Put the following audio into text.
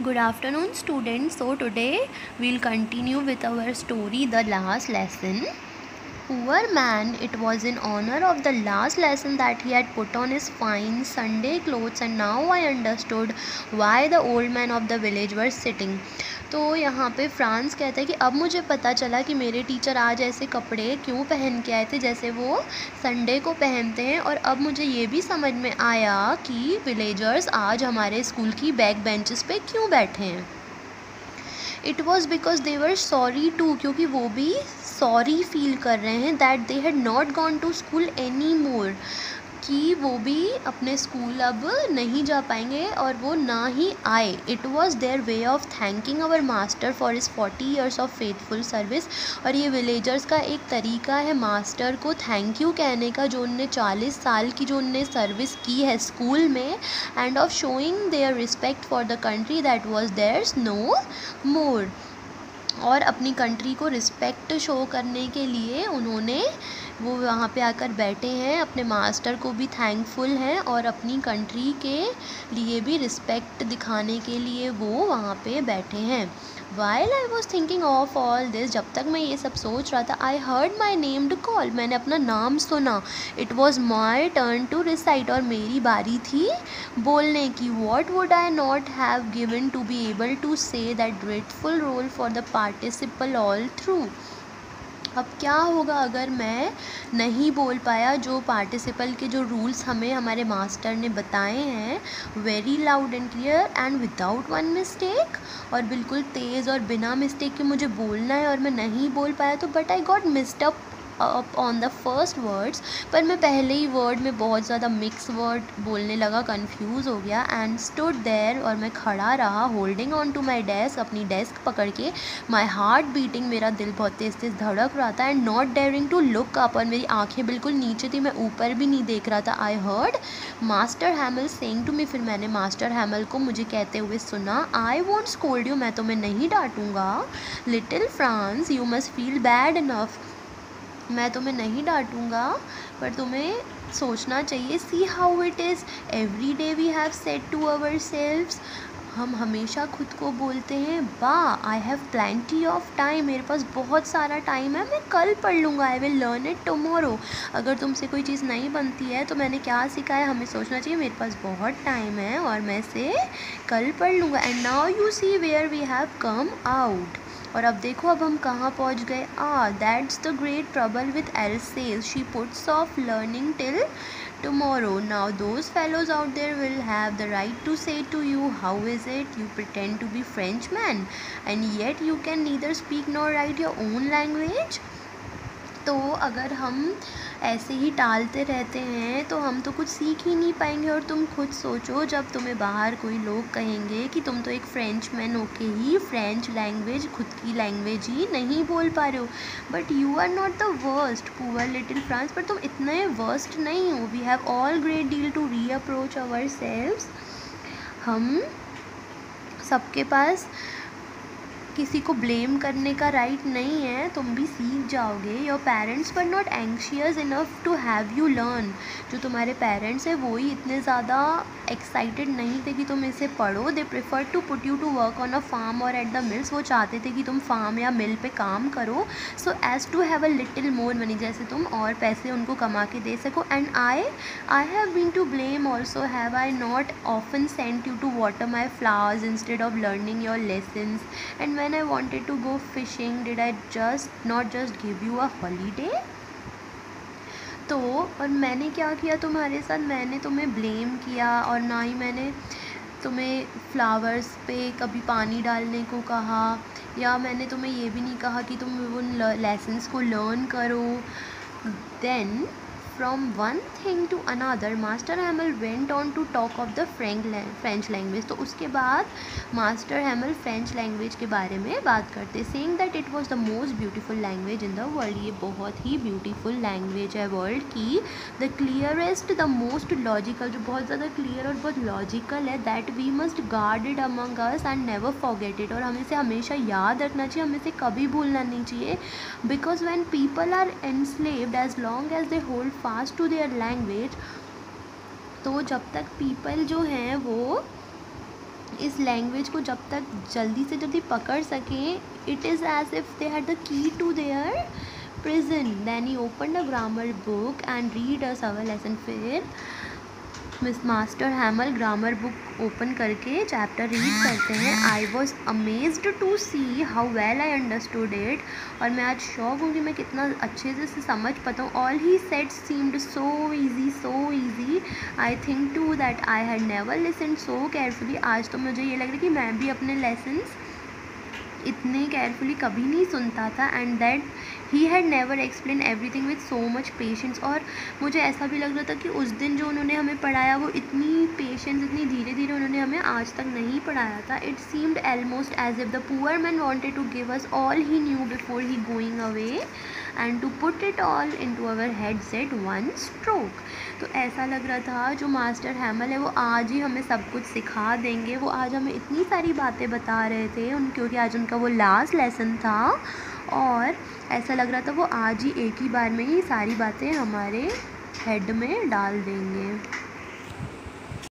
Good afternoon, students. So today we'll continue with our story, The Last Lesson. Poor man, it was in honor of the last lesson that he had put on his fine Sunday clothes, and now I understood why the old men of the village were sitting. तो यहाँ पे France कहता है कि अब मुझे पता चला कि मेरे टीचर आज ऐसे कपड़े क्यों पहन के आए थे जैसे वो संडे को पहनते हैं, और अब मुझे ये भी समझ में आया कि विलेजर्स आज हमारे स्कूल की बैक बेंचेस पे क्यों बैठे हैं. It was because they were sorry to, क्योंकि वो भी सॉरी फील कर रहे हैं that they had not gone to school any more, कि वो भी अपने स्कूल अब नहीं जा पाएंगे और वो ना ही आए. It was their way of thanking our master for his 40 years of faithful service. और ये विलेजर्स का एक तरीका है मास्टर को थैंक यू कहने का, जो उनने 40 साल की जो उनने सर्विस की है स्कूल में, end of showing their respect for the country that was there's no more. और अपनी कंट्री को रिस्पेक्ट शो करने के लिए उन्होंने वो वहाँ पे आकर बैठे हैं, अपने मास्टर को भी थैंकफुल हैं और अपनी कंट्री के लिए भी रिस्पेक्ट दिखाने के लिए वो वहाँ पे बैठे हैं. While I was thinking of all this, जब तक मैं ये सब सोच रहा था, I heard my name to call, मैंने अपना नाम सुना. It was my turn to recite, और मेरी बारी थी बोलने की. What would I not have given to be able to say that dreadful role for the participle all through. अब क्या होगा अगर मैं नहीं बोल पाया जो पार्टिसिपल के जो रूल्स हमें हमारे मास्टर ने बताए हैं, very loud and clear and without one mistake, और बिल्कुल तेज़ और बिना मिस्टेक के मुझे बोलना है, और मैं नहीं बोल पाया तो but I got missed up on the first words. पर मैं पहले ही वर्ड में बहुत ज़्यादा मिक्स वर्ड बोलने लगा, कंफ्यूज हो गया. एंड स्टूड देयर, और मैं खड़ा रहा, holding on to my desk, अपनी डेस्क पकड़ के. माई हार्ट बीटिंग, मेरा दिल बहुत तेज़ तेज़ धड़क रहा था. And not daring to look up, और मेरी आंखें बिल्कुल नीचे थी, मैं ऊपर भी नहीं देख रहा था. I heard master Hamel saying to me, फिर मैंने मास्टर हैमल को मुझे कहते हुए सुना, आई वोंट स्कोल्ड यू, मैं तुम्हें नहीं डांटूंगा. Little France, you must feel bad enough, मैं तुम्हें नहीं डांटूंगा पर तुम्हें सोचना चाहिए. See how it is every day we have said to ourselves, हम हमेशा खुद को बोलते हैं वाह I have plenty of time, मेरे पास बहुत सारा टाइम है, मैं कल पढ़ लूँगा, I will learn it tomorrow. अगर तुमसे कोई चीज़ नहीं बनती है तो मैंने क्या सीखा है, हमें सोचना चाहिए मेरे पास बहुत टाइम है और मैं इसे कल पढ़ लूँगा. And now you see where we have come out, और अब देखो अब हम कहाँ पहुँच गए. That's the great trouble with Alsace, she puts off learning till tomorrow. Now those fellows out there will have the right to say to you, how is it you pretend to be Frenchman and yet you can neither speak nor write your own language. तो अगर हम ऐसे ही टालते रहते हैं तो हम तो कुछ सीख ही नहीं पाएंगे. और तुम खुद सोचो, जब तुम्हें बाहर कोई लोग कहेंगे कि तुम तो एक फ्रेंचमैन होके ही फ्रेंच लैंग्वेज, खुद की लैंग्वेज ही नहीं बोल पा रहे हो, but you are not the worst poor little Franz, पर तुम इतने वर्स्ट नहीं हो. We have all great deal to reproach ourselves, हम सबके पास किसी को ब्लेम करने का राइट नहीं है. तुम भी सीख जाओगे. Your parents were not anxious enough to have you learn, जो तुम्हारे पेरेंट्स हैं वो ही इतने ज़्यादा एक्साइटेड नहीं थे कि तुम इसे पढ़ो. They prefer to put you to work on a farm और एट द मिल्स, वो चाहते थे कि तुम फार्म या मिल पे काम करो, so as to have a little more money, जैसे तुम और पैसे उनको कमा के दे सको. And I have been to blame also, have I not often sent you to water my flowers instead of learning your lessons. And when I wanted to go fishing, did I not just give you a holiday? तो और मैंने क्या किया तुम्हारे साथ, मैंने तुम्हें blame किया और ना ही मैंने तुम्हें फ्लावर्स पे कभी पानी डालने को कहा, या मैंने तुम्हें ये भी नहीं कहा कि तुम उन लेसन्स को लर्न करो. Then From one thing to another, Master Hamel went on to talk of the French language. तो उसके बाद मास्टर हैमल फ्रेंच लैंग्वेज के बारे में बात करते, saying that it was the most beautiful language in the world. ये बहुत ही ब्यूटीफुल लैंग्वेज है वर्ल्ड की. the clearest, the most logical, जो बहुत ज़्यादा क्लियर और बहुत लॉजिकल है. that we must guard it among us and never forget it, और हमें इसे हमेशा याद रखना चाहिए, हमें इसे कभी भूलना नहीं चाहिए. because when people are enslaved, as long as they hold fast to their language, तो जब तक पीपल जो हैं वो इस लैंग्वेज को जब तक जल्दी से जल्दी पकड़ सकें, it is as if they had the key to their prison. Then he opened a grammar book and read us our lesson. फिर miss master Hamel grammar book open करके चैप्टर रीड करते हैं. I was amazed to see how well I understood it. और मैं आज शौक हूँ कि मैं कितना अच्छे से समझ पाता हूँ. All he said seemed so easy, so easy. I think too that I had never listened so carefully. आज तो मुझे ये लग रहा है कि मैं भी अपने लेसन्स इतने केयरफुली कभी नहीं सुनता था. And that he had never explain everything with so much patience. और मुझे ऐसा भी लग रहा था कि उस दिन जो उन्होंने हमें पढ़ाया वो इतनी पेशेंस, इतनी धीरे धीरे उन्होंने हमें आज तक नहीं पढ़ाया था. It seemed almost as if the poor man wanted to give us all he knew before he going away and to put it all into our heads at one stroke. तो ऐसा लग रहा था जो मास्टर हैमल है वो आज ही हमें सब कुछ सिखा देंगे. वो आज हमें इतनी सारी बातें बता रहे थे क्योंकि आज उनका वो लास्ट लेसन था. और ऐसा लग रहा था वो आज ही एक ही बार में ही सारी बातें हमारे हेड में डाल देंगे.